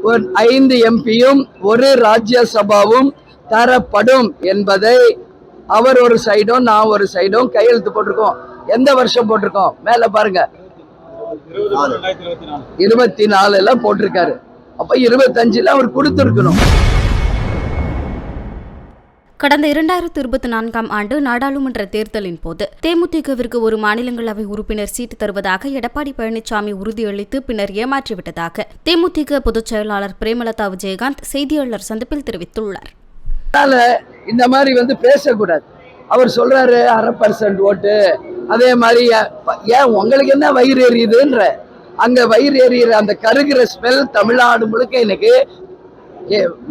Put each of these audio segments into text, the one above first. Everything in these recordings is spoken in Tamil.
ஒரு 5 எம்பியும் ஒரு ராஜ்யசபாவும் தரப்படும் என்பதை அவர் ஒரு சைடும் நான் ஒரு சைடும் கையெழுத்து போட்டிருக்கோம். எந்த வருஷம் போட்டிருக்கோம்? மேல பாருங்க, 24 போட்டிருக்காரு. அப்ப 25 அவர் கொடுத்திருக்கணும். கடந்த 2024ஆம் ஆண்டு நாடாளுமன்ற தேர்தலின் போது தேமுதிகவிற்கு ஒரு மாநிலங்களவை உறுப்பினர் சீட்டு தருவதாக எடப்பாடி பழனிசாமி உறுதியளித்து பின்னர் ஏமாற்றிவிட்டதாக தேமுதிக பொதுச் செயலாளர் பிரேமலதா விஜயகாந்த் செய்தியாளர் சந்திப்பில் தெரிவித்துள்ளார். இந்த மாதிரி பேசக்கூடாது. அவர் சொல்றாரு 1/2% ஓட்டு. அதே மாதிரி ஏன் உங்களுக்கு என்ன வயிறு எரியுதுன்ற, அங்க வயிறு எரியுற அந்த கருகிற ஸ்மெல் தமிழ்நாடு முழுக்க இன்னைக்கு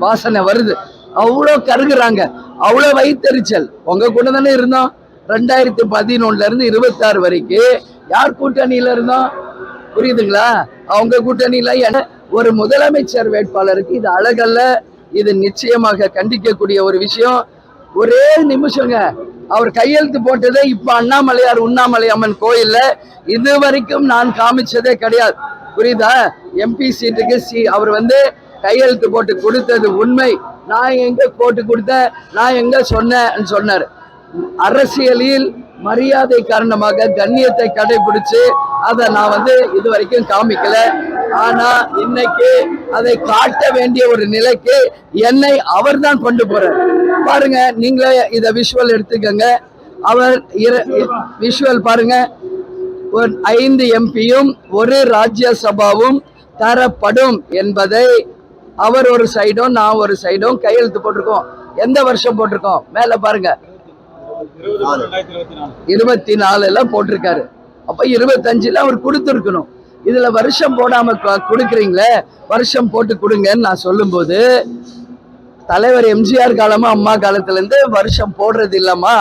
வாசனை வருது. அவ்வளோ கருகுறாங்க, அவ்வளோ வயிற்றுச்சல். உங்க கூட தானே இருந்தோம். 2011 இருந்து 26 வரைக்கும் யார் கூட்டணியில இருந்தோம்? புரியுதுங்களா? அவங்க கூட்டணியில ஒரு முதலமைச்சர் வேட்பாளருக்கு இது அழகல்ல. இது நிச்சயமாக கண்டிக்கக்கூடிய ஒரு விஷயம். ஒரே நிமிஷங்க, அவர் கையெழுத்து போட்டதே இப்ப அண்ணாமலையார் உண்ணாமலை அம்மன் கோயில்ல இது வரைக்கும் நான் காமிச்சதே கிடையாது. புரியுதா? எம்பி சீட்டுக்கு அவர் கையெழுத்து போட்டு கொடுத்தது உண்மை. நான் எங்க போட்டு கொடுத்தேன், நான் எங்க சொன்னேன்னு சொன்னார். அரசியலில் மரியாதை காரணமாக கண்ணியத்தை கடைபிடிச்சு அதை நான் இது வரைக்கும் காமிக்கல. ஆனா இன்னைக்கு அதை காட்ட வேண்டிய ஒரு நிலைக்கு என்னை அவர் தான் கொண்டு போறார். பாருங்க, நீங்களே இத விஷுவல் எடுத்துக்கங்க. அவர் விஷுவல் பாருங்க. ஒரு 5 எம்பியும் ஒரு ராஜ்யசபாவும் தரப்படும் என்பதை அவர் ஒரு சைடும் நான் ஒரு சைடும் கையெழுத்து போட்டிருக்கோம். எந்த வருஷம் போட்டிருக்கோம்? மேல பாருங்க, 24 போட்டிருக்காரு. அப்ப 25 அவர் கொடுத்திருக்கணும். இதுல வருஷம் போடாம கொடுக்குறீங்களே, வருஷம் போட்டு கொடுங்கன்னு நான் சொல்லும் போது, தலைவர் எம்ஜிஆர் காலமா அம்மா காலத்துல இருந்து வருஷம் போடுறது இல்லம்மா,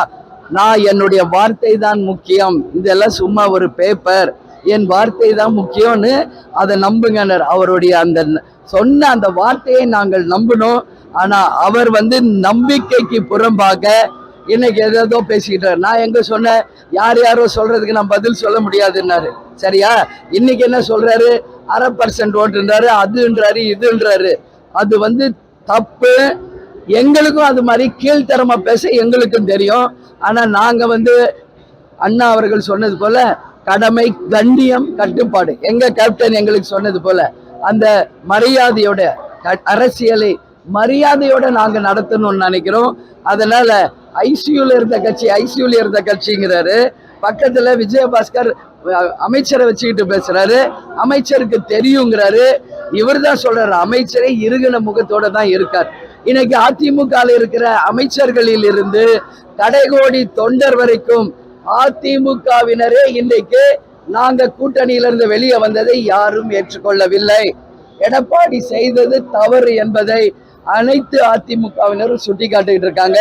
நான் என்னுடைய வார்த்தை தான் முக்கியம், இதெல்லாம் சும்மா ஒரு பேப்பர், என் வார்த்தை தான் முக்கியம்னு அதை நம்புங்க. அவருடைய அந்த சொன்ன அந்த வார்த்தையை நாங்கள் நம்பணும். ஆனா அவர் நம்பிக்கைக்கு புறம்பாக இன்னைக்கு ஏதோ பேசிக்கிட்டார். நான் எங்க சொன்னேன்? யாரோ சொல்றதுக்கு நான் பதில் சொல்ல முடியாதுன்னாரு. சரியா? இன்னைக்கு என்ன சொல்றாரு? 1/2% ஓட்டுன்றாரு, அதுன்றாரு, இதுன்றாரு. அது தப்பு. எங்களுக்கும் அது மாதிரி கீழ்த்தரமா பேச எங்களுக்கும் தெரியும். ஆனா நாங்க அண்ணா அவர்கள் சொன்னது போல கடமை, கண்ணியம், கட்டுப்பாடு, எங்க கேப்டன் எங்களுக்கு சொன்னது போல அந்த மரியாதையோட அரசியலை மரியாதையோட நாங்க நடத்தணும்னு நினைக்கிறோம். அதனால ஐசியூல இருந்த கட்சிங்கிறாரு. பக்கத்துல விஜயபாஸ்கர் அமைச்சரை வச்சுக்கிட்டு பேசுறாரு. அமைச்சருக்கு தெரியுங்கிறாரு. இவர் தான் சொல்றாரு, அமைச்சரை இருகின முகத்தோட தான் இருக்கார். இன்னைக்கு அதிமுக இருக்கிற அமைச்சர்களில் இருந்து கடைகோடி தொண்டர் வரைக்கும் அதிமுகவினரே இன்றைக்கு நாங்க கூட்டணியிலிருந்து வெளியே வந்ததை யாரும் ஏற்றுக்கொள்ளவில்லை. எடப்பாடி செய்தது தவறு என்பதை அனைத்து அதிமுகவினரும் சுட்டி காட்டிட்டு இருக்காங்க.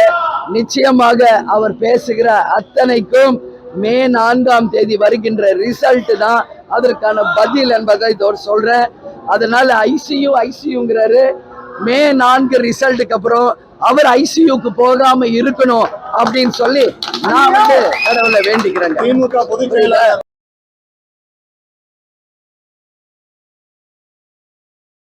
நிச்சயமாக அவர் பேசுகிற அத்தனைக்கும் மே 4ஆம் தேதி வருகின்ற ரிசல்ட் தான் அதற்கான பதில் என்பதை சொல்றேன். அதனால ஐசியூங்கிறாரு. மே 4 ரிசல்ட்டுக்கு அப்புறம் அவர் ஐசியூக்கு போகாம இருக்கணும் அப்படின்னு சொல்லி நான் கடவுளை வேண்டிக்கிறேன்.